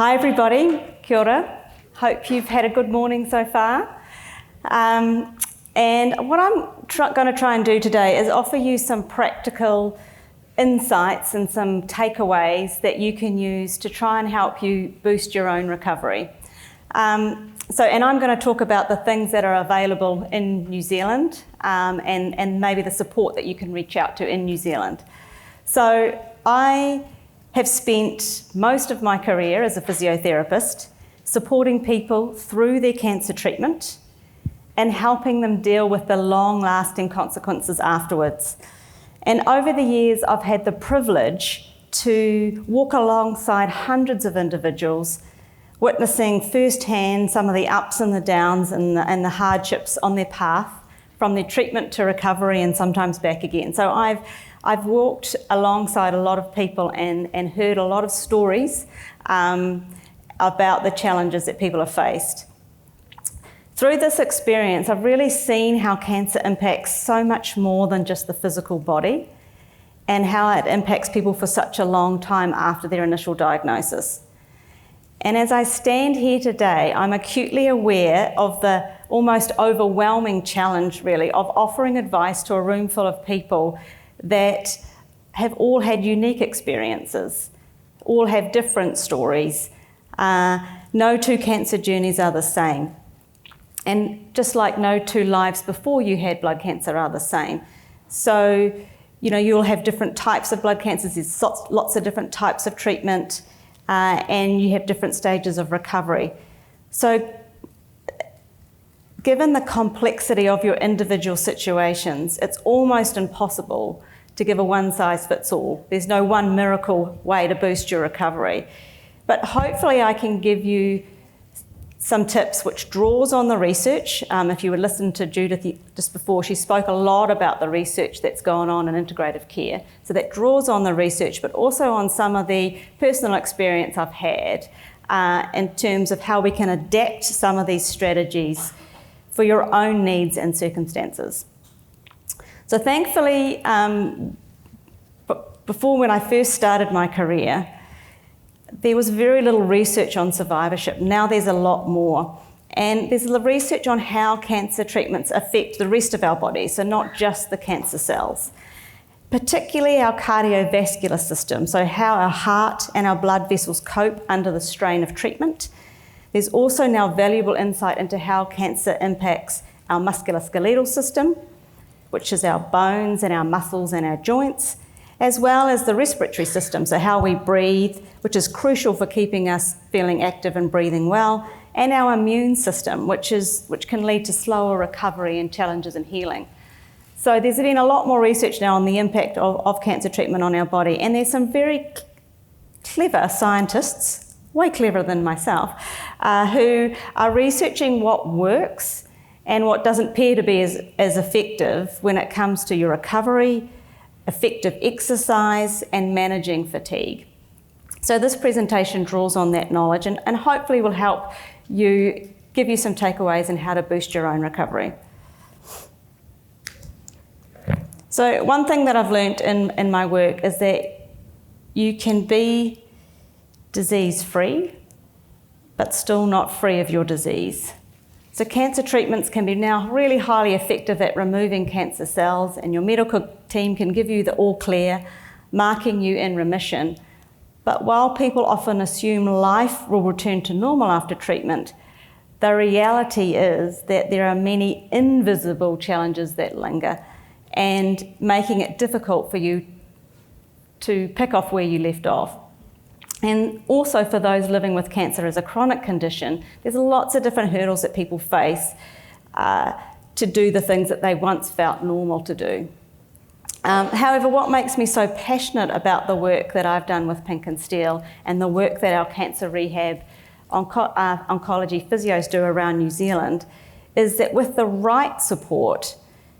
Hi everybody, kia ora. Hope you've had a good morning so far. And what I'm going to try and do today is offer you some practical insights and some takeaways that you can use to try and help you boost your own recovery. And I'm going to talk about the things that are available in New Zealand and maybe the support that you can reach out to in New Zealand. So I have spent most of my career as a physiotherapist supporting people through their cancer treatment and helping them deal with the long-lasting consequences afterwards. And over the years, I've had the privilege to walk alongside hundreds of individuals, witnessing firsthand some of the ups and the downs and the hardships on their path, from their treatment to recovery and sometimes back again. So I've walked alongside a lot of people and heard a lot of stories about the challenges that people have faced. Through this experience, I've really seen how cancer impacts so much more than just the physical body and how it impacts people for such a long time after their initial diagnosis. And as I stand here today, I'm acutely aware of the almost overwhelming challenge, really, of offering advice to a room full of people that have all had unique experiences, all have different stories. No two cancer journeys are the same. And just like no two lives before you had blood cancer are the same. So, you'll have different types of blood cancers, there's lots of different types of treatment, and you have different stages of recovery. So, given the complexity of your individual situations, it's almost impossible to give a one-size-fits-all. There's no one miracle way to boost your recovery. But hopefully I can give you some tips which draws on the research. If you would listen to Judith just before, she spoke a lot about the research that's going on in integrative care. So that draws on the research, but also on some of the personal experience I've had in terms of how we can adapt some of these strategies for your own needs and circumstances. So thankfully, before when I first started my career, there was very little research on survivorship. Now there's a lot more. And there's research on how cancer treatments affect the rest of our body, so not just the cancer cells. Particularly our cardiovascular system, so how our heart and our blood vessels cope under the strain of treatment. There's also now valuable insight into how cancer impacts our musculoskeletal system, which is our bones and our muscles and our joints, as well as the respiratory system, so how we breathe, which is crucial for keeping us feeling active and breathing well, and our immune system, which can lead to slower recovery and challenges in healing. So there's been a lot more research now on the impact of cancer treatment on our body, and there's some very clever scientists, way cleverer than myself, who are researching what works and what doesn't appear to be as effective when it comes to your recovery, effective exercise, and managing fatigue. So this presentation draws on that knowledge and hopefully will help you, give you some takeaways on how to boost your own recovery. So one thing that I've learnt in my work is that you can be disease-free, but still not free of your disease. So cancer treatments can be now really highly effective at removing cancer cells, and your medical team can give you the all clear, marking you in remission. But while people often assume life will return to normal after treatment, the reality is that there are many invisible challenges that linger and making it difficult for you to pick off where you left off. And also for those living with cancer as a chronic condition, there's lots of different hurdles that people face to do the things that they once felt normal to do. However, what makes me so passionate about the work that I've done with Pink and Steel and the work that our cancer rehab oncology physios do around New Zealand is that with the right support,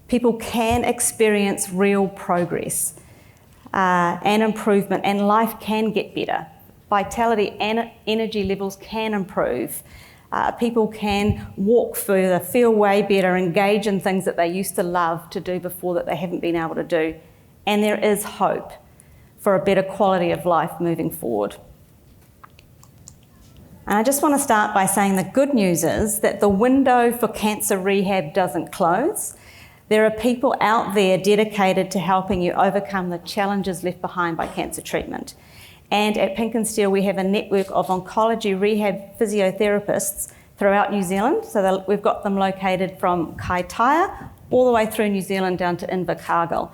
people can experience real progress and improvement, and life can get better. Vitality and energy levels can improve. People can walk further, feel way better, engage in things that they used to love to do before that they haven't been able to do. And there is hope for a better quality of life moving forward. And I just want to start by saying the good news is that the window for cancer rehab doesn't close. There are people out there dedicated to helping you overcome the challenges left behind by cancer treatment. And at Pinkensteel, we have a network of oncology rehab physiotherapists throughout New Zealand. So we've got them located from Kaitaia all the way through New Zealand down to Invercargill.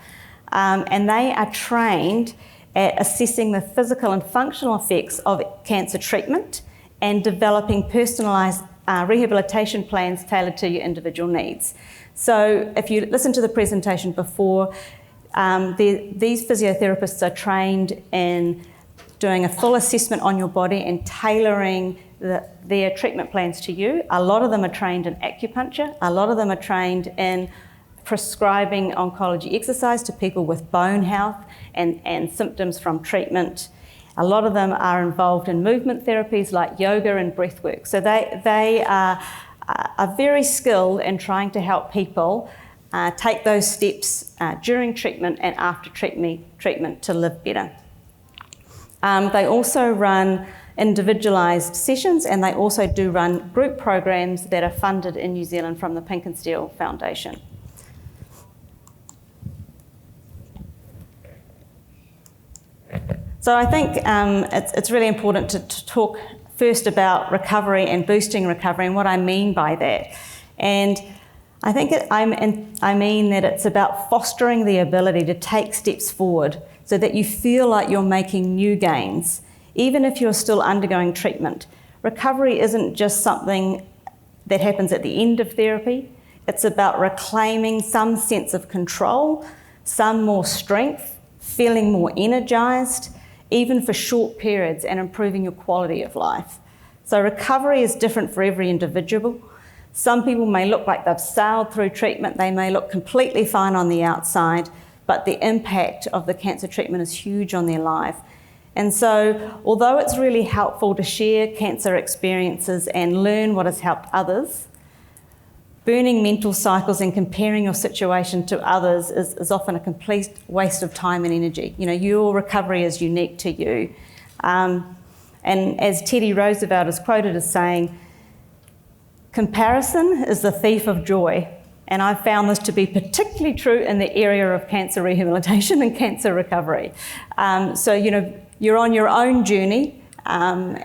And they are trained at assessing the physical and functional effects of cancer treatment and developing personalised rehabilitation plans tailored to your individual needs. So if you listened to the presentation before, these physiotherapists are trained in doing a full assessment on your body and tailoring their treatment plans to you. A lot of them are trained in acupuncture. A lot of them are trained in prescribing oncology exercise to people with bone health and symptoms from treatment. A lot of them are involved in movement therapies like yoga and breathwork. So they are very skilled in trying to help people take those steps during treatment and after treatment to live better. They also run individualised sessions, and they also do run group programs that are funded in New Zealand from the Pinkensteel Foundation. So I think it's really important to talk first about recovery and boosting recovery and what I mean by that. And I think I mean that it's about fostering the ability to take steps forward so that you feel like you're making new gains, even if you're still undergoing treatment. Recovery isn't just something that happens at the end of therapy. It's about reclaiming some sense of control, some more strength, feeling more energised, even for short periods, and improving your quality of life. So recovery is different for every individual. Some people may look like they've sailed through treatment, they may look completely fine on the outside, but the impact of the cancer treatment is huge on their life. And so, although it's really helpful to share cancer experiences and learn what has helped others, burning mental cycles and comparing your situation to others is often a complete waste of time and energy. You know, your recovery is unique to you. And as Teddy Roosevelt is quoted as saying, comparison is the thief of joy. And I've found this to be particularly true in the area of cancer rehabilitation and cancer recovery. So, you know, you're on your own journey, and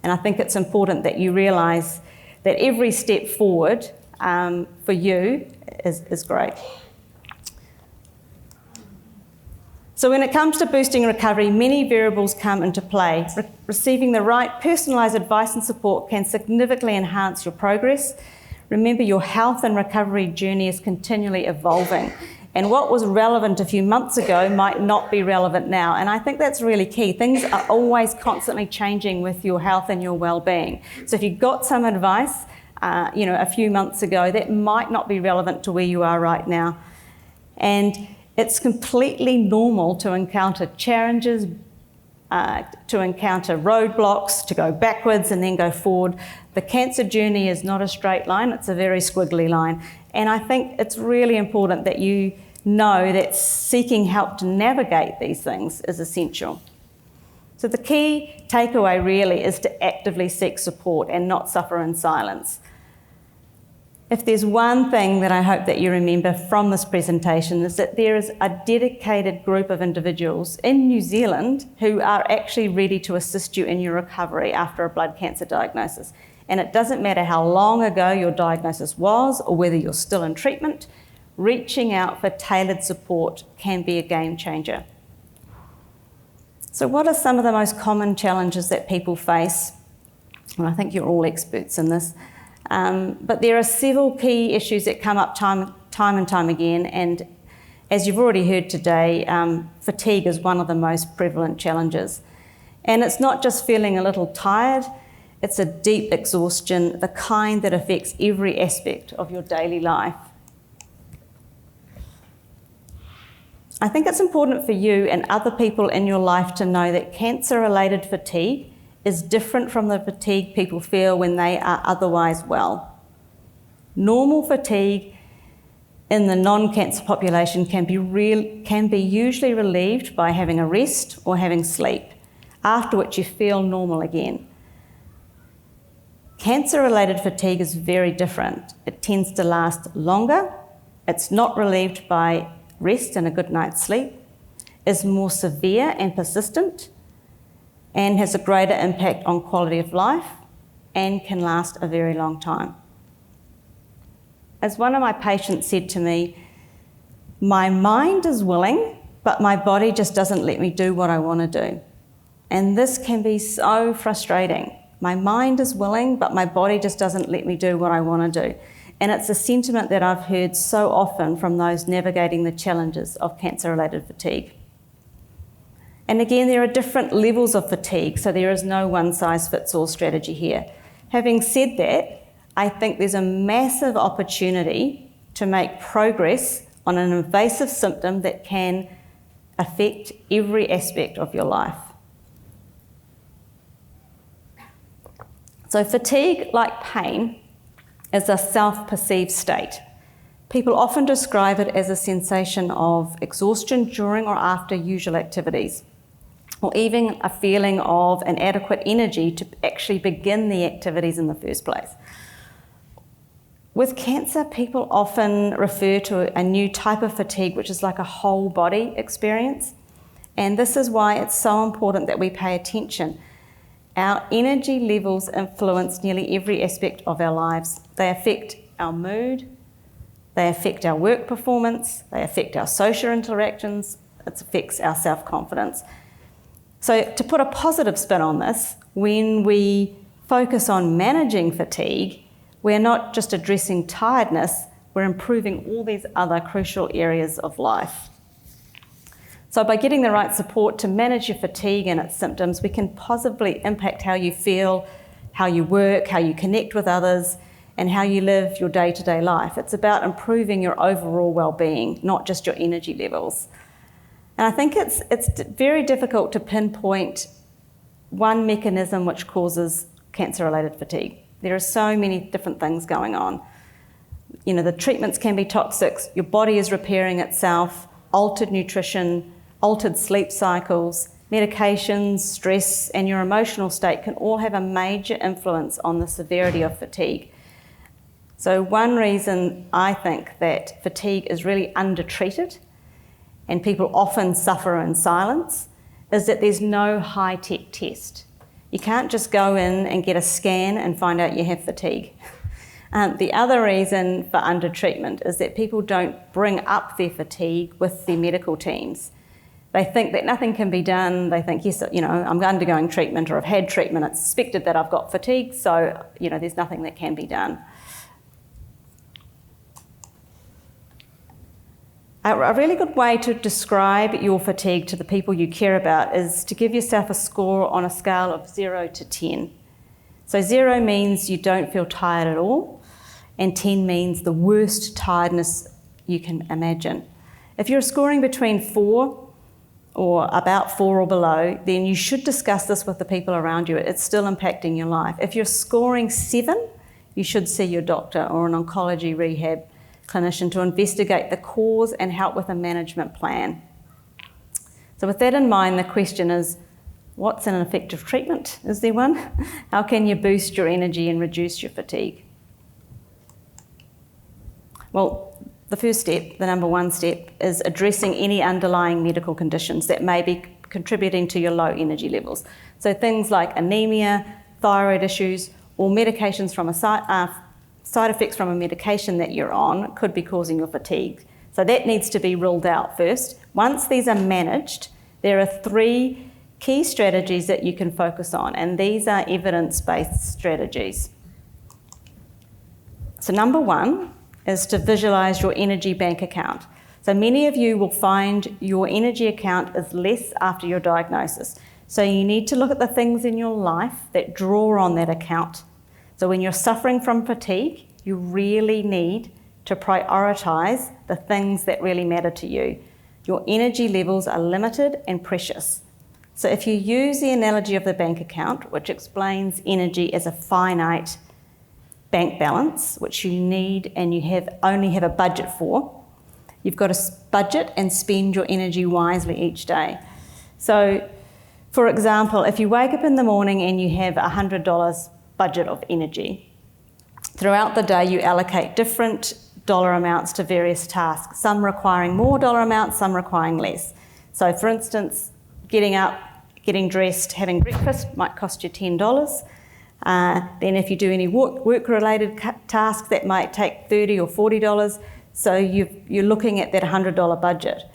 I think it's important that you realise that every step forward for you is great. So when it comes to boosting recovery, many variables come into play. Receiving the right personalised advice and support can significantly enhance your progress. Remember, your health and recovery journey is continually evolving. And what was relevant a few months ago might not be relevant now. And I think that's really key. Things are always constantly changing with your health and your well-being. So if you got some advice, a few months ago, that might not be relevant to where you are right now. And it's completely normal to encounter challenges, to encounter roadblocks, to go backwards and then go forward. The cancer journey is not a straight line, it's a very squiggly line. And I think it's really important that you know that seeking help to navigate these things is essential. So the key takeaway really is to actively seek support and not suffer in silence. If there's one thing that I hope that you remember from this presentation is that there is a dedicated group of individuals in New Zealand who are actually ready to assist you in your recovery after a blood cancer diagnosis. And it doesn't matter how long ago your diagnosis was or whether you're still in treatment, reaching out for tailored support can be a game changer. So what are some of the most common challenges that people face? Well, I think you're all experts in this. But there are several key issues that come up time and time again, and as you've already heard today, fatigue is one of the most prevalent challenges. And it's not just feeling a little tired, it's a deep exhaustion, the kind that affects every aspect of your daily life. I think it's important for you and other people in your life to know that cancer-related fatigue is different from the fatigue people feel when they are otherwise well. Normal fatigue in the non-cancer population can be usually relieved by having a rest or having sleep. after which you feel normal again. Cancer-related fatigue is very different. It tends to last longer, it's not relieved by rest and a good night's sleep, is more severe and persistent, and has a greater impact on quality of life, and can last a very long time. As one of my patients said to me, my mind is willing, but my body just doesn't let me do what I want to do. And this can be so frustrating. My mind is willing, but my body just doesn't let me do what I want to do. And it's a sentiment that I've heard so often from those navigating the challenges of cancer-related fatigue. And again, there are different levels of fatigue, so there is no one-size-fits-all strategy here. Having said that, I think there's a massive opportunity to make progress on an invasive symptom that can affect every aspect of your life. So fatigue, like pain, is a self-perceived state. People often describe it as a sensation of exhaustion during or after usual activities, or even a feeling of inadequate energy to actually begin the activities in the first place. With cancer, people often refer to a new type of fatigue, which is like a whole body experience. And this is why it's so important that we pay attention. Our energy levels influence nearly every aspect of our lives. They affect our mood, they affect our work performance, they affect our social interactions, it affects our self-confidence. So to put a positive spin on this, when we focus on managing fatigue, we're not just addressing tiredness, we're improving all these other crucial areas of life. So by getting the right support to manage your fatigue and its symptoms, we can positively impact how you feel, how you work, how you connect with others, and how you live your day-to-day life. It's about improving your overall well-being, not just your energy levels. And I think it's very difficult to pinpoint one mechanism which causes cancer-related fatigue. There are so many different things going on. You know, the treatments can be toxic, your body is repairing itself, altered nutrition, altered sleep cycles, medications, stress, and your emotional state can all have a major influence on the severity of fatigue. So one reason I think that fatigue is really undertreated and people often suffer in silence is that there's no high-tech test. You can't just go in and get a scan and find out you have fatigue. The other reason for undertreatment is that people don't bring up their fatigue with their medical teams. They think that nothing can be done. They think, yes, you know, I'm undergoing treatment or I've had treatment. It's suspected that I've got fatigue, so, you know, there's nothing that can be done. A really good way to describe your fatigue to the people you care about is to give yourself a score on a scale of 0 to 10. So 0 means you don't feel tired at all, and 10 means the worst tiredness you can imagine. If you're scoring between 4 or about 4 or below, then you should discuss this with the people around you. It's still impacting your life. If you're scoring 7, you should see your doctor or an oncology rehab clinician to investigate the cause and help with a management plan. So with that in mind, the question is, what's an effective treatment? Is there one? How can you boost your energy and reduce your fatigue? Well, the first step, the number one step, is addressing any underlying medical conditions that may be contributing to your low energy levels. So things like anemia, thyroid issues, or medications from a side effects from a medication that you're on could be causing your fatigue. So that needs to be ruled out first. Once these are managed, there are 3 key strategies that you can focus on, and these are evidence-based strategies. So number 1 is to visualise your energy bank account. So many of you will find your energy account is less after your diagnosis. So you need to look at the things in your life that draw on that account. So when you're suffering from fatigue, you really need to prioritise the things that really matter to you. Your energy levels are limited and precious. So if you use the analogy of the bank account, which explains energy as a finite bank balance, which you need and you only have a budget for, you've got to budget and spend your energy wisely each day. So For example, if you wake up in the morning and you have $100 budget of energy, throughout the day you allocate different dollar amounts to various tasks, some requiring more dollar amounts, some requiring less. So for instance, getting up, getting dressed, having breakfast might cost you $10. Then if you do any work-related tasks, that might take $30 or $40. So you're looking at that $100 budget.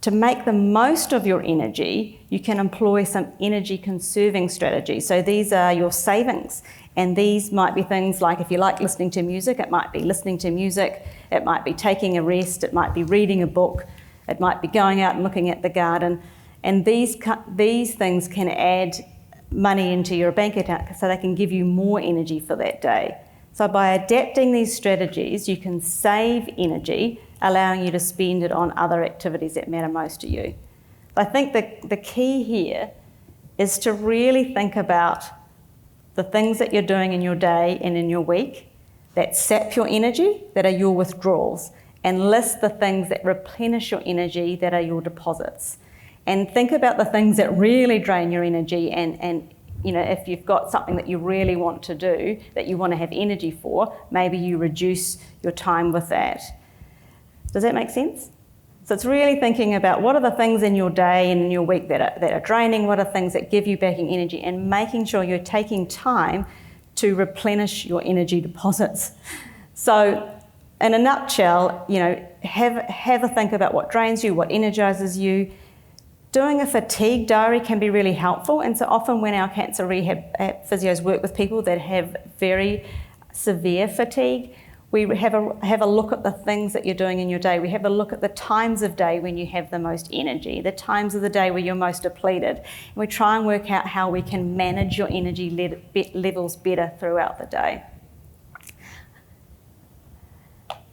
To make the most of your energy, you can employ some energy conserving strategies. So these are your savings. And these might be things like, if you like listening to music, it might be listening to music, it might be taking a rest, it might be reading a book, it might be going out and looking at the garden. And these things can add money into your bank account so they can give you more energy for that day. So by adapting these strategies, you can save energy, allowing you to spend it on other activities that matter most to you. I think the key here is to really think about the things that you're doing in your day and in your week that sap your energy, that are your withdrawals, and list the things that replenish your energy, that are your deposits. And think about the things that really drain your energy, and you know, if you've got something that you really want to do, that you want to have energy for, maybe you reduce your time with that. Does that make sense? So it's really thinking about what are the things in your day and in your week that are draining, what are things that give you back energy, and making sure you're taking time to replenish your energy deposits. So in a nutshell, you know, have a think about what drains you, what energizes you. Doing a fatigue diary can be really helpful, and so often when our cancer rehab physios work with people that have very severe fatigue, we have a look at the things that you're doing in your day. We have a look at the times of day when you have the most energy, the times of the day where you're most depleted. And we try and work out how we can manage your energy levels better throughout the day.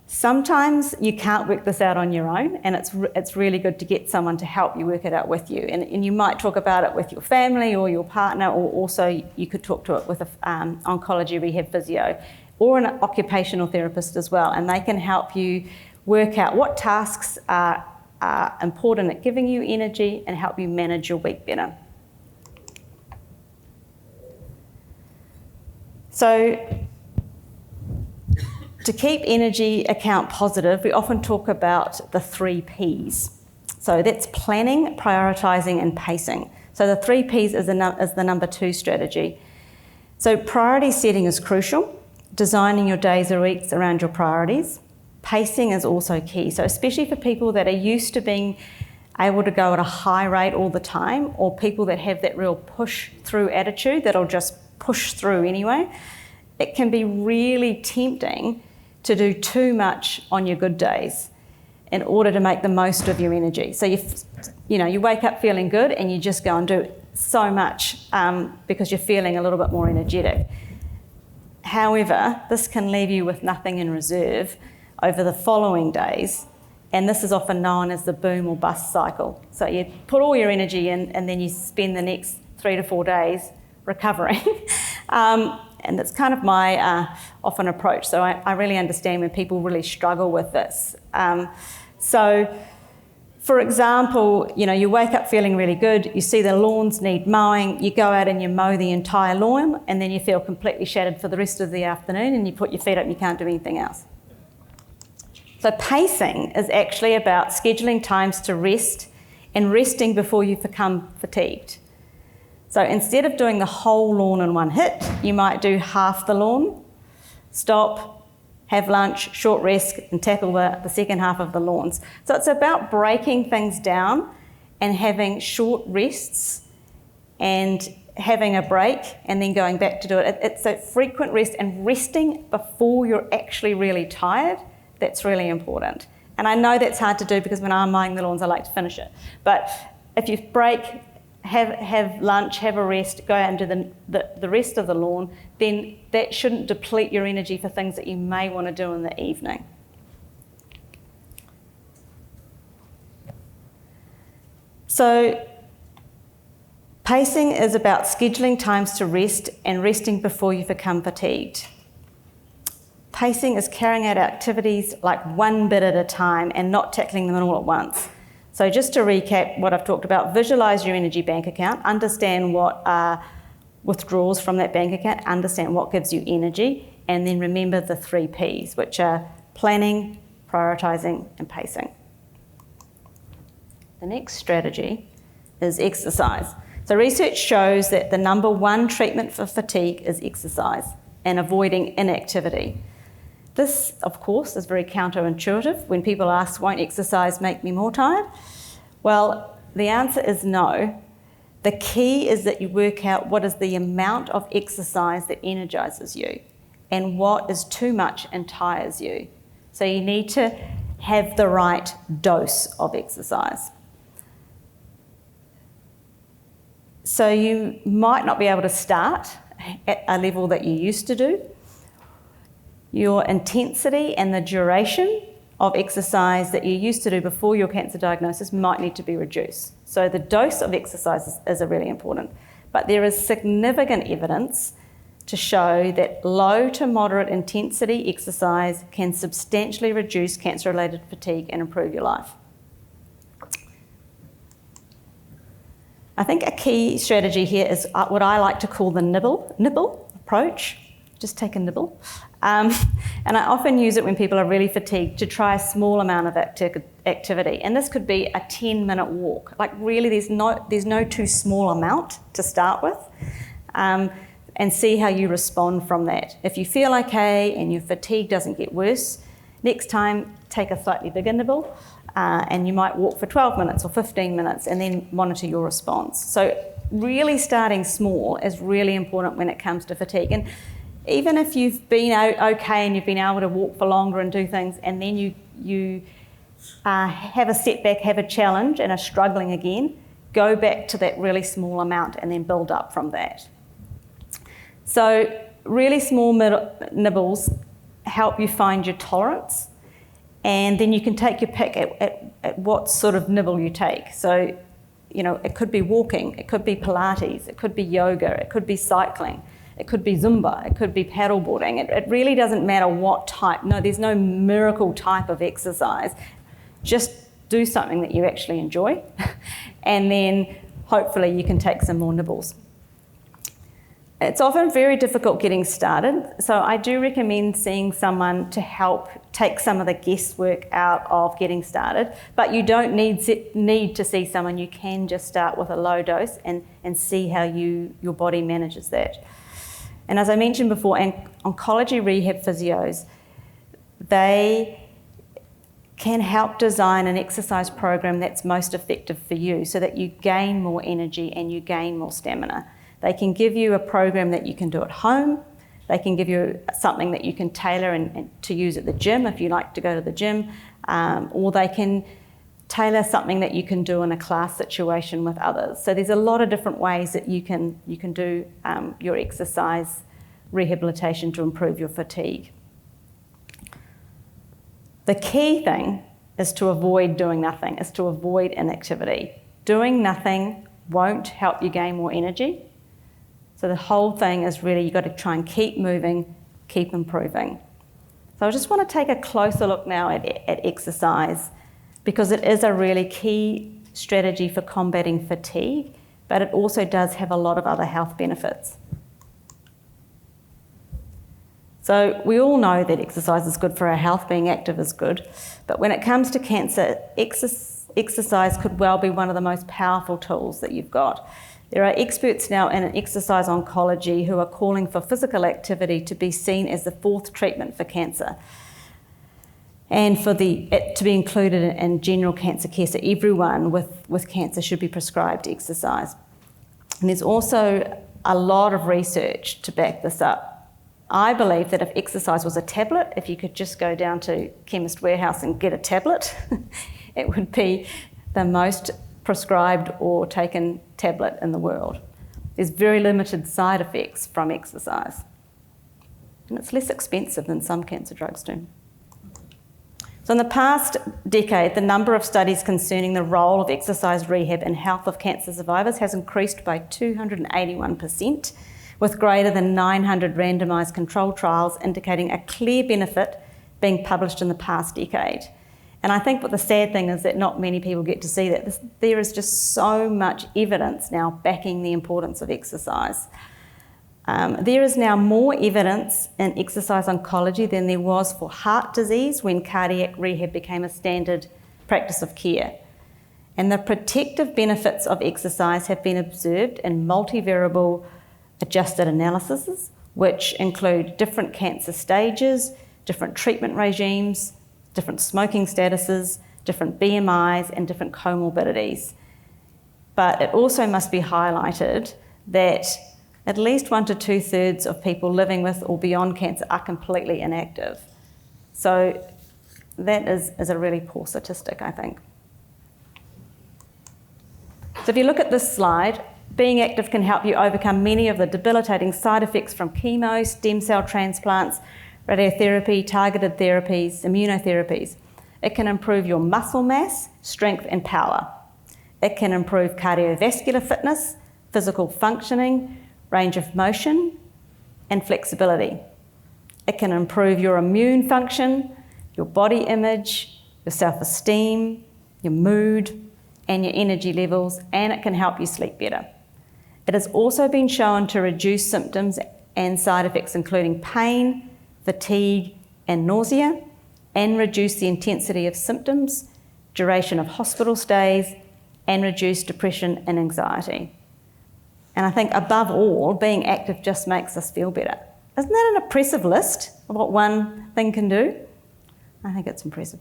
Sometimes you can't work this out on your own, and it's really good to get someone to help you work it out with you. And you might talk about it with your family or your partner, or also you could talk to it with an oncology rehab physio or an occupational therapist as well, and they can help you work out what tasks are important at giving you energy and help you manage your week better. So to keep energy account positive, we often talk about the 3 Ps. So that's planning, prioritising and pacing. So the 3 Ps is the number 2 strategy. So priority setting is crucial. Designing your days or weeks around your priorities. Pacing is also key. So especially for people that are used to being able to go at a high rate all the time, or people that have that real push through attitude that'll just push through anyway, it can be really tempting to do too much on your good days in order to make the most of your energy. So you wake up feeling good and you just go and do so much because you're feeling a little bit more energetic. However, this can leave you with nothing in reserve over the following days, and this is often known as the boom or bust cycle. So you put all your energy in and then you spend the next 3 to 4 days recovering. And that's kind of my often approach. So I really understand when people really struggle with this. So for example, you wake up feeling really good, you see the lawns need mowing, you go out and you mow the entire lawn, and then you feel completely shattered for the rest of the afternoon and you put your feet up and you can't do anything else. So pacing is actually about scheduling times to rest and resting before you become fatigued. So instead of doing the whole lawn in one hit, you might do half the lawn, stop, have lunch, short rest, and tackle the second half of the lawns. So it's about breaking things down and having short rests and having a break and then going back to do it. It's a frequent rest, and resting before you're actually really tired, that's really important. And I know that's hard to do because when I'm mowing the lawns, I like to finish it. But if you break, have lunch, have a rest, go out and do the rest of the lawn, then that shouldn't deplete your energy for things that you may want to do in the evening. So pacing is about scheduling times to rest and resting before you become fatigued. Pacing is carrying out activities like one bit at a time and not tackling them all at once. So just to recap what I've talked about, visualise your energy bank account, understand what are withdrawals from that bank account, understand what gives you energy, and then remember the 3 Ps, which are planning, prioritising, and pacing. The next strategy is exercise. So research shows that the number 1 treatment for fatigue is exercise and avoiding inactivity. This, of course, is very counterintuitive. When people ask, won't exercise make me more tired? Well, the answer is no. The key is that you work out what is the amount of exercise that energises you and what is too much and tires you. So you need to have the right dose of exercise. So you might not be able to start at a level that you used to do. Your intensity and the duration of exercise that you used to do before your cancer diagnosis might need to be reduced. So the dose of exercise is really important. But there is significant evidence to show that low to moderate intensity exercise can substantially reduce cancer-related fatigue and improve your life. I think a key strategy here is what I like to call the nibble approach. Just take a nibble. And I often use it when people are really fatigued to try a small amount of activity. And this could be a 10-minute walk. Like really, there's no too small amount to start with. And see how you respond from that. If you feel okay and your fatigue doesn't get worse, next time take a slightly bigger nibble and you might walk for 12 minutes or 15 minutes and then monitor your response. So really starting small is really important when it comes to fatigue. And even if you've been okay and you've been able to walk for longer and do things and then you have a setback, have a challenge and are struggling again, go back to that really small amount and then build up from that. So really small nibbles help you find your tolerance, and then you can take your pick at what sort of nibble you take. So, you know, it could be walking, it could be Pilates, it could be yoga, it could be cycling, it could be Zumba, it could be paddleboarding. It really doesn't matter what type. No, there's no miracle type of exercise. Just do something that you actually enjoy, and then hopefully you can take some more nibbles. It's often very difficult getting started, so I do recommend seeing someone to help take some of the guesswork out of getting started, but you don't need to see someone. You can just start with a low dose and see how your body manages that. And as I mentioned before, oncology rehab physios, they can help design an exercise program that's most effective for you so that you gain more energy and you gain more stamina. They can give you a program that you can do at home. They can give you something that you can tailor and to use at the gym if you like to go to the gym, or they can tailor something that you can do in a class situation with others. So there's a lot of different ways that you can do your exercise rehabilitation to improve your fatigue. The key thing is to avoid doing nothing, is to avoid inactivity. Doing nothing won't help you gain more energy. So the whole thing is really you've got to try and keep moving, keep improving. So I just want to take a closer look now at exercise, because it is a really key strategy for combating fatigue, but it also does have a lot of other health benefits. So we all know that exercise is good for our health, being active is good, but when it comes to cancer, exercise could well be one of the most powerful tools that you've got. There are experts now in exercise oncology who are calling for physical activity to be seen as the 4th treatment for cancer and for it to be included in general cancer care. So everyone with cancer should be prescribed exercise. And there's also a lot of research to back this up. I believe that if exercise was a tablet, if you could just go down to Chemist Warehouse and get a tablet, it would be the most prescribed or taken tablet in the world. There's very limited side effects from exercise. And it's less expensive than some cancer drugs do. So in the past decade, the number of studies concerning the role of exercise rehab in health of cancer survivors has increased by 281%, with greater than 900 randomised controlled trials indicating a clear benefit being published in the past decade. And I think what the sad thing is that not many people get to see that. There is just so much evidence now backing the importance of exercise. There is now more evidence in exercise oncology than there was for heart disease when cardiac rehab became a standard practice of care. And the protective benefits of exercise have been observed in multivariable adjusted analyses, which include different cancer stages, different treatment regimes, different smoking statuses, different BMIs, and different comorbidities. But it also must be highlighted that at least 1 to 2/3 of people living with or beyond cancer are completely inactive. So that is a really poor statistic, I think. So if you look at this slide, being active can help you overcome many of the debilitating side effects from chemo, stem cell transplants, radiotherapy, targeted therapies, immunotherapies. It can improve your muscle mass, strength and power. It can improve cardiovascular fitness, physical functioning, range of motion and flexibility. It can improve your immune function, your body image, your self-esteem, your mood and your energy levels, and it can help you sleep better. It has also been shown to reduce symptoms and side effects including pain, fatigue and nausea, and reduce the intensity of symptoms, duration of hospital stays, and reduce depression and anxiety. And I think above all, being active just makes us feel better. Isn't that an impressive list of what one thing can do? I think it's impressive.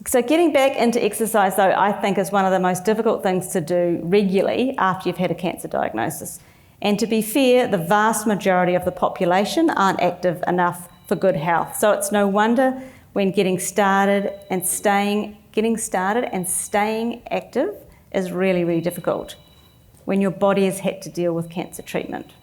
So getting back into exercise, though, I think is one of the most difficult things to do regularly after you've had a cancer diagnosis. And to be fair, the vast majority of the population aren't active enough for good health. So it's no wonder when getting started and staying active is really, really difficult when your body has had to deal with cancer treatment.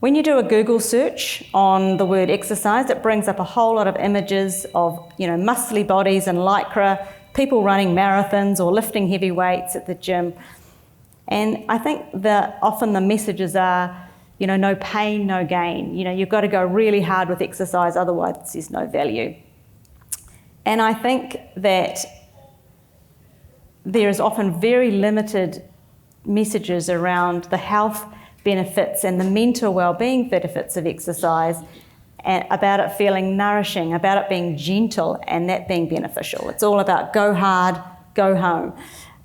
When you do a Google search on the word exercise, it brings up a whole lot of images of, muscly bodies and lycra, people running marathons or lifting heavy weights at the gym. And I think that often the messages are, no pain, no gain. You've got to go really hard with exercise, otherwise there's no value. And I think that there is often very limited messages around the health benefits and the mental well-being benefits of exercise, and about it feeling nourishing, about it being gentle and that being beneficial. It's all about go hard, go home.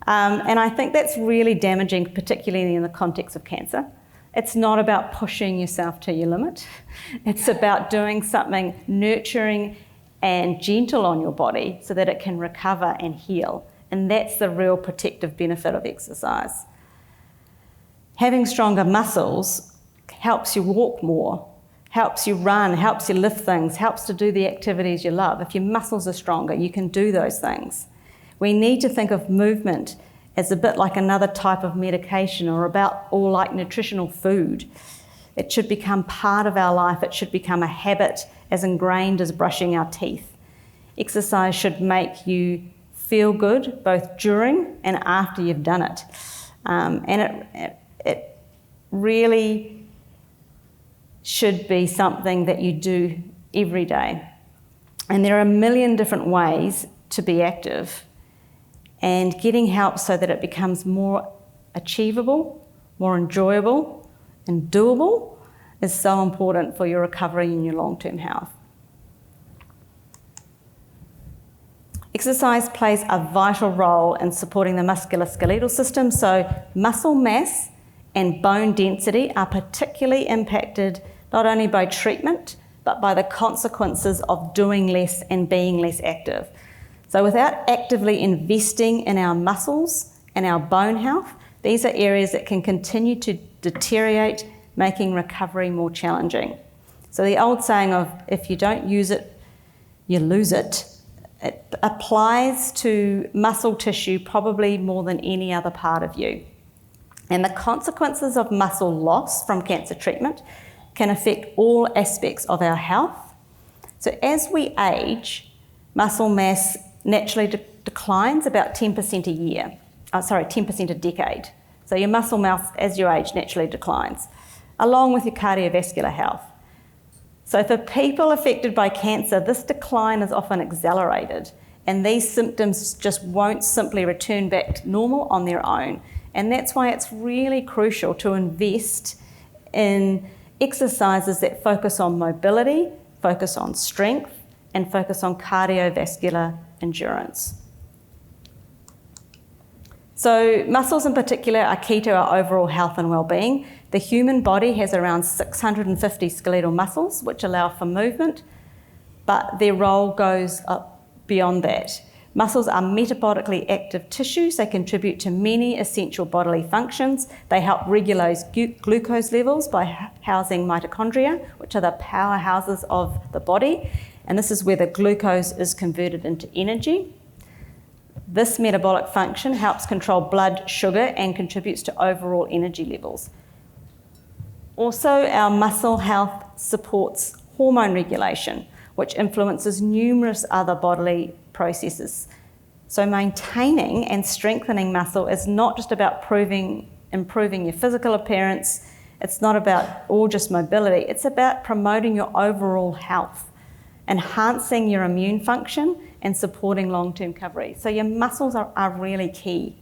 And I think that's really damaging, particularly in the context of cancer. It's not about pushing yourself to your limit. It's about doing something nurturing and gentle on your body so that it can recover and heal. And that's the real protective benefit of exercise. Having stronger muscles helps you walk more, helps you run, helps you lift things, helps to do the activities you love. If your muscles are stronger, you can do those things. We need to think of movement as a bit like another type of medication or like nutritional food. It should become part of our life. It should become a habit as ingrained as brushing our teeth. Exercise should make you feel good both during and after you've done it. And it really should be something that you do every day. And there are a million different ways to be active, and getting help so that it becomes more achievable, more enjoyable and doable is so important for your recovery and your long-term health. Exercise plays a vital role in supporting the musculoskeletal system, so muscle mass and bone density are particularly impacted not only by treatment, but by the consequences of doing less and being less active. So without actively investing in our muscles and our bone health, these are areas that can continue to deteriorate, making recovery more challenging. So the old saying of, if you don't use it, you lose it, it applies to muscle tissue probably more than any other part of you. And the consequences of muscle loss from cancer treatment can affect all aspects of our health. So as we age, muscle mass naturally declines about 10% a year. 10% a decade. So your muscle mass as you age naturally declines, along with your cardiovascular health. So for people affected by cancer, this decline is often accelerated, and these symptoms just won't simply return back to normal on their own. And that's why it's really crucial to invest in exercises that focus on mobility, focus on strength, and focus on cardiovascular endurance. So muscles in particular are key to our overall health and well-being. The human body has around 650 skeletal muscles, which allow for movement, but their role goes up beyond that. Muscles are metabolically active tissues. They contribute to many essential bodily functions. They help regulate glucose levels by housing mitochondria, which are the powerhouses of the body. And this is where the glucose is converted into energy. This metabolic function helps control blood sugar and contributes to overall energy levels. Also, our muscle health supports hormone regulation, which influences numerous other bodily processes. So maintaining and strengthening muscle is not just about improving your physical appearance. It's not about all just mobility. It's about promoting your overall health, enhancing your immune function, and supporting long-term recovery. So your muscles are really key.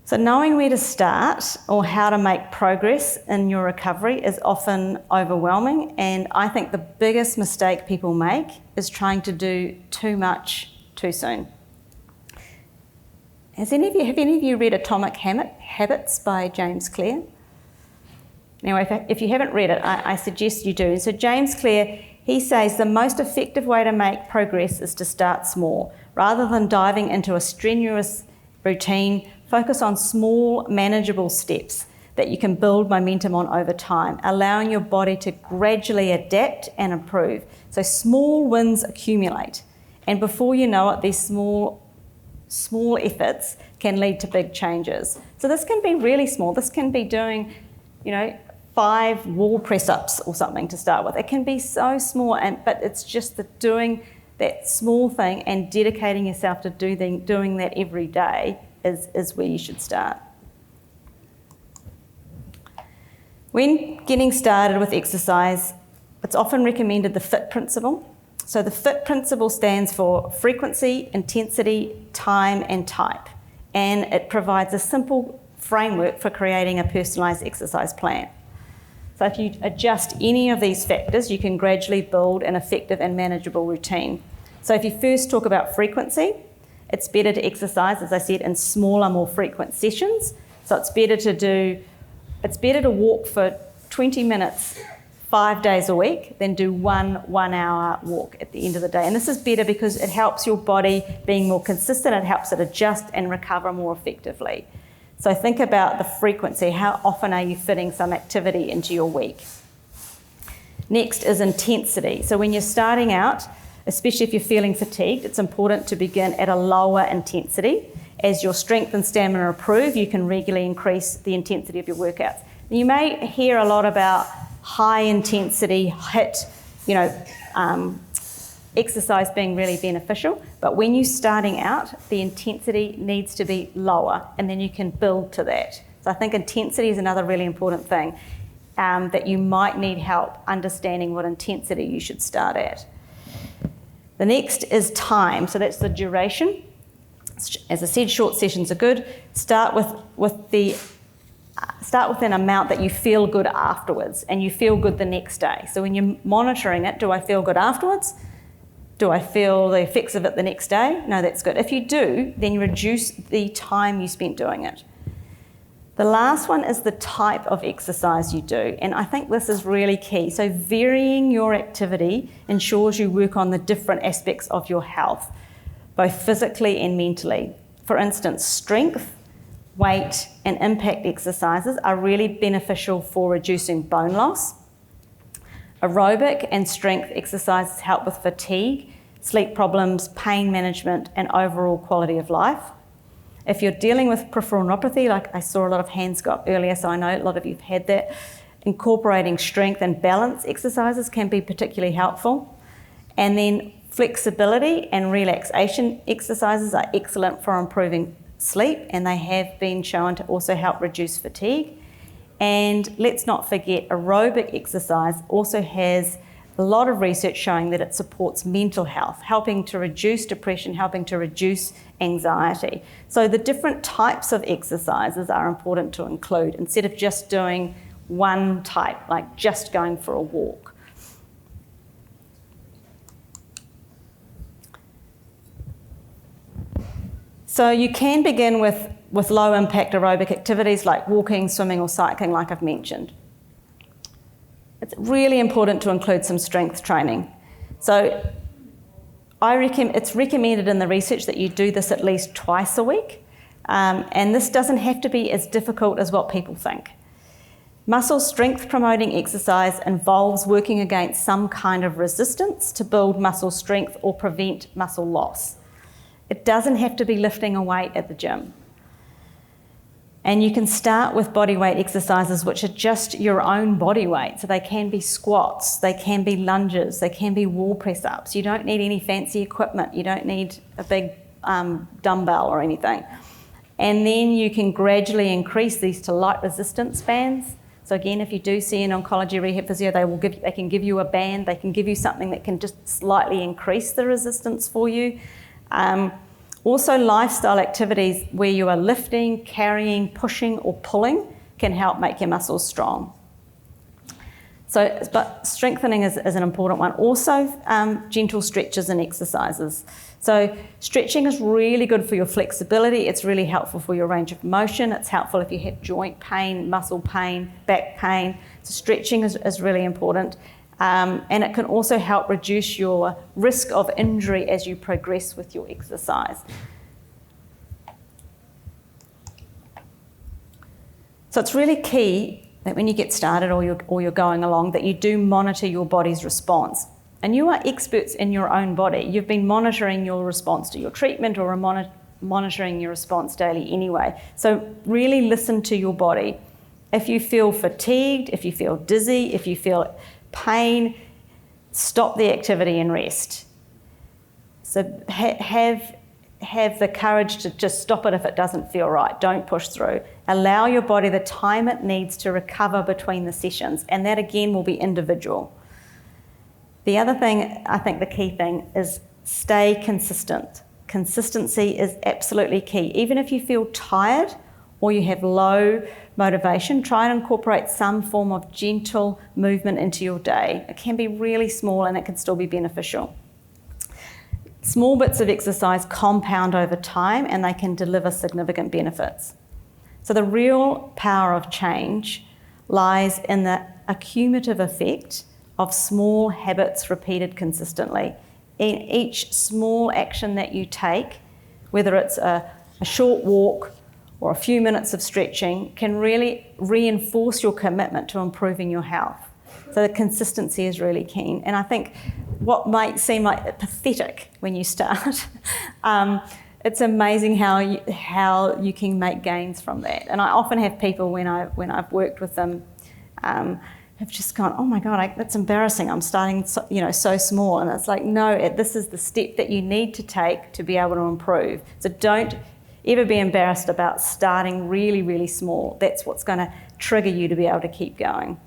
So knowing where to start or how to make progress in your recovery is often overwhelming, and I think the biggest mistake people make is trying to do too much too soon. Have any of you read Atomic Habits by James Clear? Now, if you haven't read it, I suggest you do. So James Clear, he says the most effective way to make progress is to start small. Rather than diving into a strenuous routine, focus on small, manageable steps that you can build momentum on over time, allowing your body to gradually adapt and improve. So small wins accumulate. And before you know it, these small efforts can lead to big changes. So this can be really small. This can be doing, 5 wall press-ups or something to start with. It can be so small, but it's just doing that small thing and dedicating yourself to doing that every day is where you should start. When getting started with exercise, it's often recommended the FIT principle. So the FIT principle stands for frequency, intensity, time, and type. And it provides a simple framework for creating a personalised exercise plan. So if you adjust any of these factors, you can gradually build an effective and manageable routine. So if you first talk about frequency, it's better to exercise, as I said, in smaller, more frequent sessions. So it's better to walk for 20 minutes 5 days a week than do one hour walk at the end of the day. And this is better because it helps your body being more consistent, it helps it adjust and recover more effectively. So think about the frequency. How often are you fitting some activity into your week? Next is intensity. So when you're starting out, especially if you're feeling fatigued, it's important to begin at a lower intensity. As your strength and stamina improve, you can regularly increase the intensity of your workouts. You may hear a lot about high intensity HIIT, exercise being really beneficial, but when you're starting out, the intensity needs to be lower, and then you can build to that. So I think intensity is another really important thing that you might need help understanding what intensity you should start at. The next is time, so that's the duration. As I said, short sessions are good. Start with an amount that you feel good afterwards, and you feel good the next day. So when you're monitoring it, do I feel good afterwards? Do I feel the effects of it the next day? No, that's good. If you do, then you reduce the time you spent doing it. The last one is the type of exercise you do, and I think this is really key. So varying your activity ensures you work on the different aspects of your health, both physically and mentally. For instance, strength, weight, and impact exercises are really beneficial for reducing bone loss. Aerobic and strength exercises help with fatigue, sleep problems, pain management, and overall quality of life. If you're dealing with peripheral neuropathy, like I saw a lot of hands go up earlier, so I know a lot of you've had that, incorporating strength and balance exercises can be particularly helpful. And then flexibility and relaxation exercises are excellent for improving sleep, and they have been shown to also help reduce fatigue. And let's not forget, aerobic exercise also has a lot of research showing that it supports mental health, helping to reduce depression, helping to reduce anxiety. So the different types of exercises are important to include instead of just doing one type, like just going for a walk. So you can begin with low impact aerobic activities like walking, swimming or cycling, like I've mentioned. It's really important to include some strength training. So it's recommended in the research that you do this at least twice a week, and this doesn't have to be as difficult as what people think. Muscle strength promoting exercise involves working against some kind of resistance to build muscle strength or prevent muscle loss. It doesn't have to be lifting a weight at the gym. And you can start with bodyweight exercises which are just your own body weight. So they can be squats, they can be lunges, they can be wall press ups. You don't need any fancy equipment. You don't need a big dumbbell or anything. And then you can gradually increase these to light resistance bands. So again, if you do see an oncology rehab physio, they can give you a band, they can give you something that can just slightly increase the resistance for you. Also, lifestyle activities where you are lifting, carrying, pushing or pulling can help make your muscles strong. So, but strengthening is an important one. Also, gentle stretches and exercises. So stretching is really good for your flexibility. It's really helpful for your range of motion. It's helpful if you have joint pain, muscle pain, back pain. So stretching is really important. And it can also help reduce your risk of injury as you progress with your exercise. So it's really key that when you get started or you're going along that you do monitor your body's response. And you are experts in your own body. You've been monitoring your response to your treatment or monitoring your response daily anyway. So really listen to your body. If you feel fatigued, if you feel dizzy, if you feel pain, stop the activity and rest. So have the courage to just stop it if it doesn't feel right. Don't push through. Allow your body the time it needs to recover between the sessions, and that again will be individual. The other thing, I think the key thing is stay consistent. Consistency is absolutely key. Even if you feel tired or you have low motivation, try and incorporate some form of gentle movement into your day. It can be really small and it can still be beneficial. Small bits of exercise compound over time and they can deliver significant benefits. So the real power of change lies in the accumulative effect of small habits repeated consistently. In each small action that you take, whether it's a short walk or a few minutes of stretching, can really reinforce your commitment to improving your health. So the consistency is really key. And I think what might seem like pathetic when you start, it's amazing how you can make gains from that. And I often have people when I've worked with them have just gone, oh my God, that's embarrassing. I'm starting so small. And it's like, no, this is the step that you need to take to be able to improve. So don't ever be embarrassed about starting really, really small. That's what's going to trigger you to be able to keep going.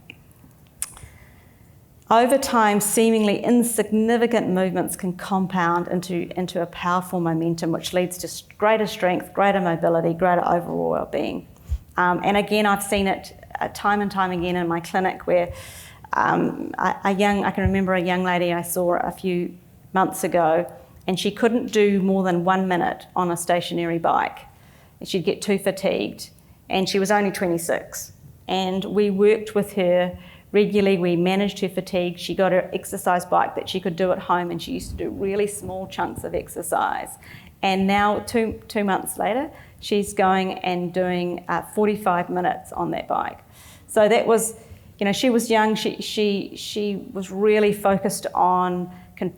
Over time, seemingly insignificant movements can compound into a powerful momentum, which leads to greater strength, greater mobility, greater overall well-being. And again, I've seen it time and time again in my clinic where I can remember a young lady I saw a few months ago, and she couldn't do more than 1 minute on a stationary bike. She'd get too fatigued, and she was only 26. And we worked with her regularly. We managed her fatigue. She got her exercise bike that she could do at home, and she used to do really small chunks of exercise. And now, two months later, she's going and doing 45 minutes on that bike. So that was, she was young. She was really focused on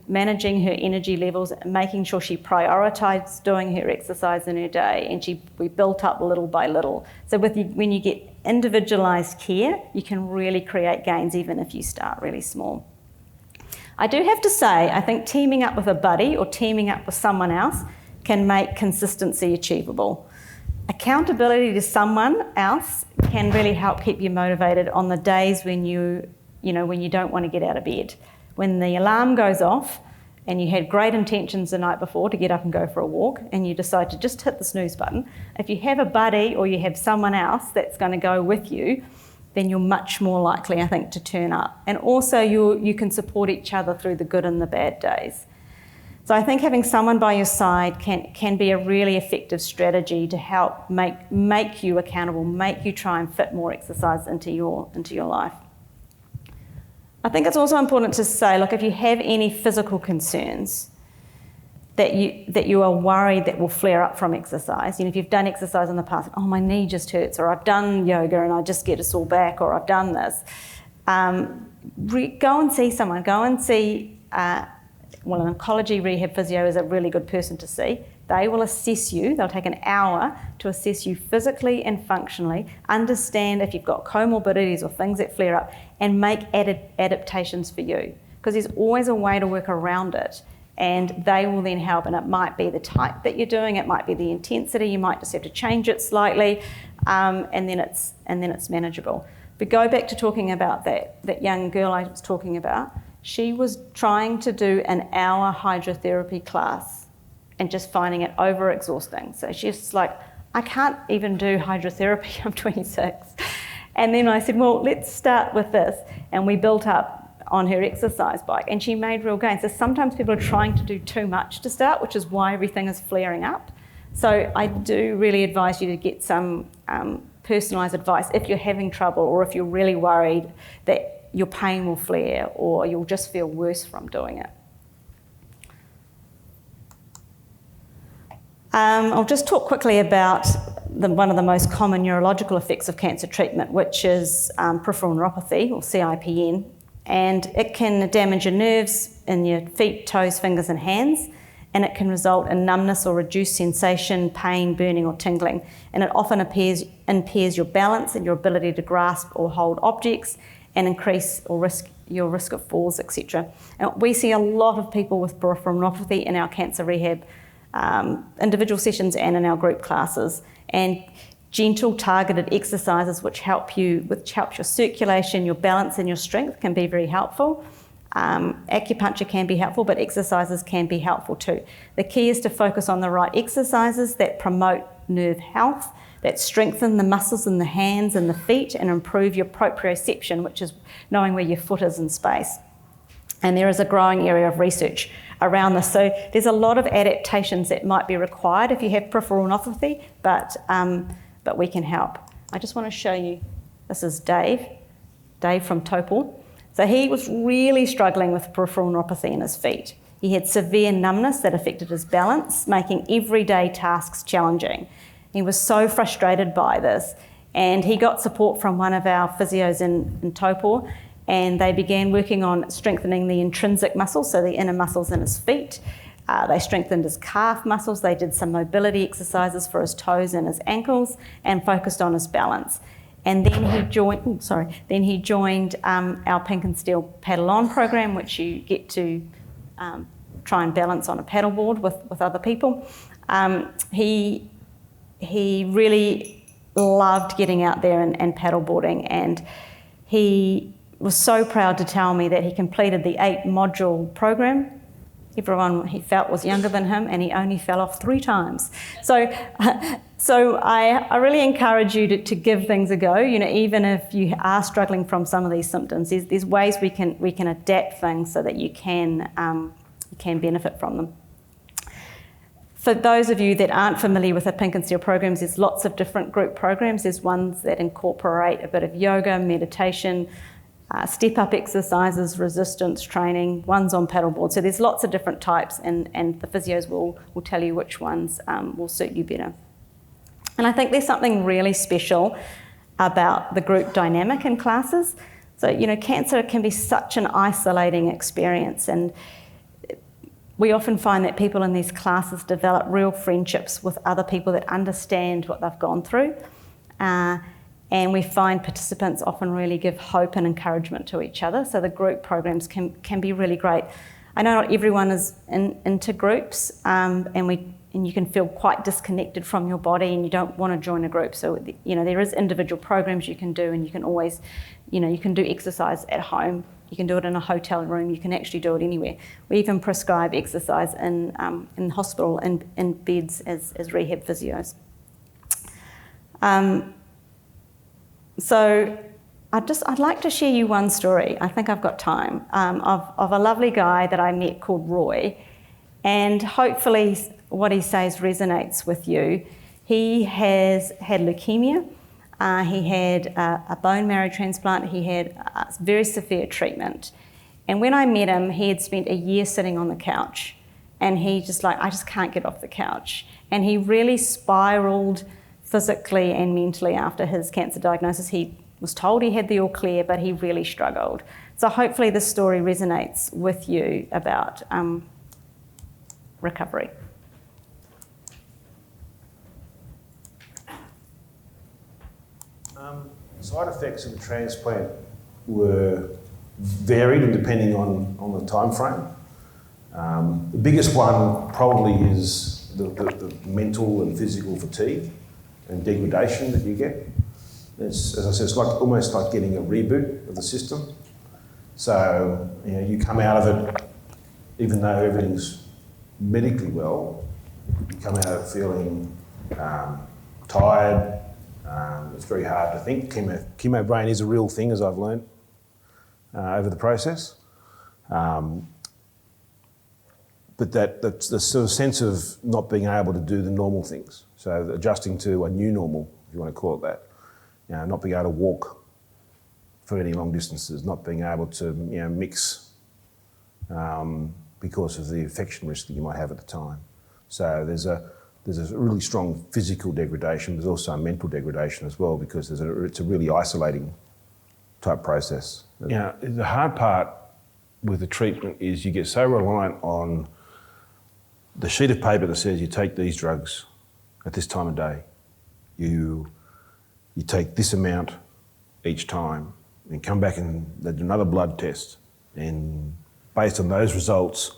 managing her energy levels, making sure she prioritised doing her exercise in her day, and we built up little by little. So when you get individualised care, you can really create gains even if you start really small. I do have to say, I think teaming up with a buddy or teaming up with someone else can make consistency achievable. Accountability to someone else can really help keep you motivated on the days when you don't want to get out of bed. When the alarm goes off and you had great intentions the night before to get up and go for a walk and you decide to just hit the snooze button, if you have a buddy or you have someone else that's going to go with you, then you're much more likely, I think, to turn up. And also you can support each other through the good and the bad days. So I think having someone by your side can be a really effective strategy to help make you accountable, make you try and fit more exercise into your life. I think it's also important to say, look, if you have any physical concerns that you are worried that will flare up from exercise, if you've done exercise in the past, oh, my knee just hurts, or I've done yoga and I just get a sore back, or I've done this, go and see someone. Go and see, an oncology rehab physio is a really good person to see. They will assess you. They'll take an hour to assess you physically and functionally, understand if you've got comorbidities or things that flare up, and make adaptations for you. Because there's always a way to work around it, and they will then help. And it might be the type that you're doing, it might be the intensity. You might just have to change it slightly, and then it's manageable. But go back to talking about that young girl I was talking about. She was trying to do an hour hydrotherapy class and just finding it over-exhausting. So she's like, I can't even do hydrotherapy, I'm 26. And then I said, well, let's start with this. And we built up on her exercise bike, and she made real gains. So sometimes people are trying to do too much to start, which is why everything is flaring up. So I do really advise you to get some personalised advice if you're having trouble, or if you're really worried that your pain will flare or you'll just feel worse from doing it. I'll just talk quickly about one of the most common neurological effects of cancer treatment, which is peripheral neuropathy, or CIPN. And it can damage your nerves in your feet, toes, fingers and hands, and it can result in numbness or reduced sensation, pain, burning or tingling. And it often impairs your balance and your ability to grasp or hold objects, and increase your risk of falls, etc. And we see a lot of people with peripheral neuropathy in our cancer rehab individual sessions and in our group classes. And gentle targeted exercises which help your circulation, your balance and your strength can be very helpful. Acupuncture can be helpful, but exercises can be helpful too. The key is to focus on the right exercises that promote nerve health, that strengthen the muscles in the hands and the feet and improve your proprioception, which is knowing where your foot is in space. And there is a growing area of research around this. So there's a lot of adaptations that might be required if you have peripheral neuropathy, but we can help. I just want to show you, this is Dave from Taupo. So he was really struggling with peripheral neuropathy in his feet. He had severe numbness that affected his balance, making everyday tasks challenging. He was so frustrated by this, and he got support from one of our physios in Taupo, and they began working on strengthening the intrinsic muscles, so the inner muscles in his feet. They strengthened his calf muscles. They did some mobility exercises for his toes and his ankles, and focused on his balance. And then he joined our Pink and Steel Paddle On program, which you get to try and balance on a paddleboard with other people. He really loved getting out there and paddleboarding, and he was so proud to tell me that he completed the 8-module program. Everyone he felt was younger than him, and he only fell off 3 times. So I really encourage you to give things a go. Even if you are struggling from some of these symptoms, there's ways we can adapt things so that you can benefit from them. For those of you that aren't familiar with the Pink and Steel programs, there's lots of different group programs. There's ones that incorporate a bit of yoga, meditation, step-up exercises, resistance training, ones on paddleboard. So there's lots of different types, and the physios will tell you which ones will suit you better. And I think there's something really special about the group dynamic in classes. So, cancer can be such an isolating experience, and we often find that people in these classes develop real friendships with other people that understand what they've gone through. And we find participants often really give hope and encouragement to each other. So the group programs can be really great. I know not everyone is into groups, and and you can feel quite disconnected from your body and you don't want to join a group. So, there is individual programs you can do, and you can always, you can do exercise at home. You can do it in a hotel room. You can actually do it anywhere. We even prescribe exercise in hospital in beds as rehab physios. So I'd like to share you one story. I think I've got time, of a lovely guy that I met called Roy, and hopefully what he says resonates with you. He has had leukemia. He had a bone marrow transplant. He had very severe treatment. And when I met him, he had spent a year sitting on the couch, and I just can't get off the couch. And he really spiraled physically and mentally after his cancer diagnosis. He was told he had the all clear, but he really struggled. So hopefully this story resonates with you about recovery. Side effects of the transplant were varied and depending on the time frame. The biggest one probably is the mental and physical fatigue and degradation that you get. As I said, it's almost like getting a reboot of the system. So you come out of it, even though everything's medically well, you come out of it feeling tired. It's very hard to think. Chemo brain is a real thing, as I've learned over the process. But that's the sort of sense of not being able to do the normal things. So adjusting to a new normal, if you want to call it that. Not being able to walk for any long distances, not being able to mix because of the infection risk that you might have at the time. So there's a really strong physical degradation. There's also a mental degradation as well, because it's a really isolating type process. The hard part with the treatment is you get so reliant on the sheet of paper that says you take these drugs at this time of day. You take this amount each time, and come back and they do another blood test. And based on those results,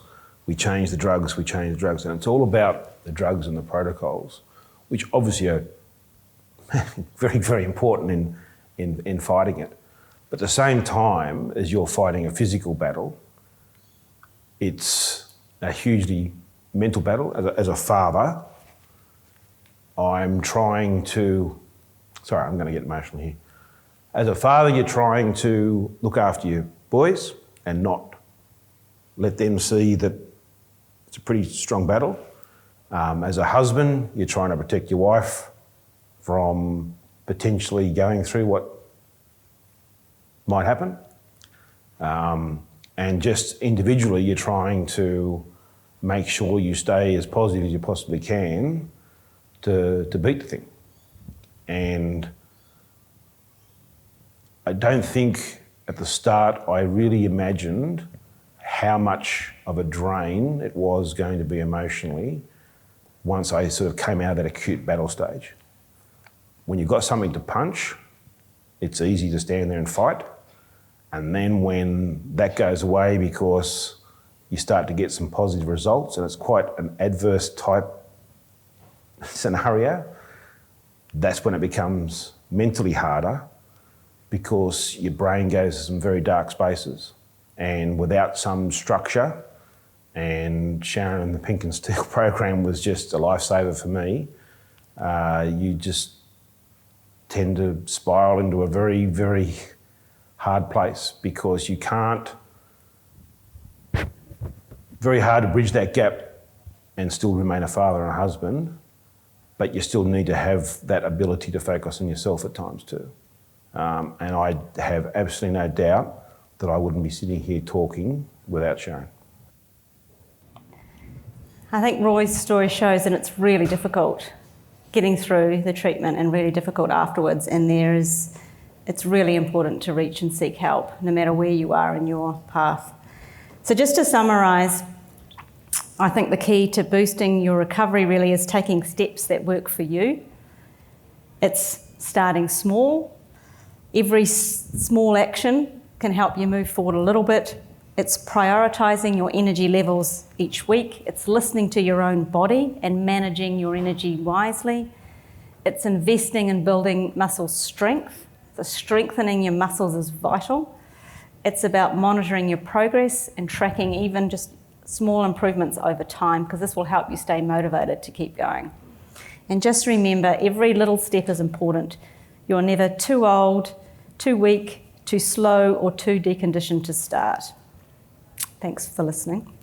we change the drugs. And it's all about the drugs and the protocols, which obviously are very, very important in fighting it. But at the same time as you're fighting a physical battle, it's a hugely mental battle. As a father, I'm trying to... Sorry, I'm going to get emotional here. As a father, you're trying to look after your boys and not let them see that it's a pretty strong battle. As a husband, you're trying to protect your wife from potentially going through what might happen. And just individually, you're trying to make sure you stay as positive as you possibly can to beat the thing. And I don't think at the start I really imagined how much of a drain it was going to be emotionally once I sort of came out of that acute battle stage. When you've got something to punch, it's easy to stand there and fight. And then when that goes away because you start to get some positive results, and it's quite an adverse type scenario, that's when it becomes mentally harder, because your brain goes to some very dark spaces. And without some structure, and Sharon and the Pink and Steel program was just a lifesaver for me, you just tend to spiral into a very, very hard place, because you can't... Very hard to bridge that gap and still remain a father and a husband, but you still need to have that ability to focus on yourself at times too. And I have absolutely no doubt that I wouldn't be sitting here talking without Sharon. I think Roy's story shows that it's really difficult getting through the treatment and really difficult afterwards, and it's really important to reach and seek help no matter where you are in your path. So just to summarise, I think the key to boosting your recovery really is taking steps that work for you. It's starting small. Every small action can help you move forward a little bit. It's prioritising your energy levels each week. It's listening to your own body and managing your energy wisely. It's investing in building muscle strength. So strengthening your muscles is vital. It's about monitoring your progress and tracking even just small improvements over time, because this will help you stay motivated to keep going. And just remember, every little step is important. You're never too old, too weak, too slow, or too deconditioned to start. Thanks for listening.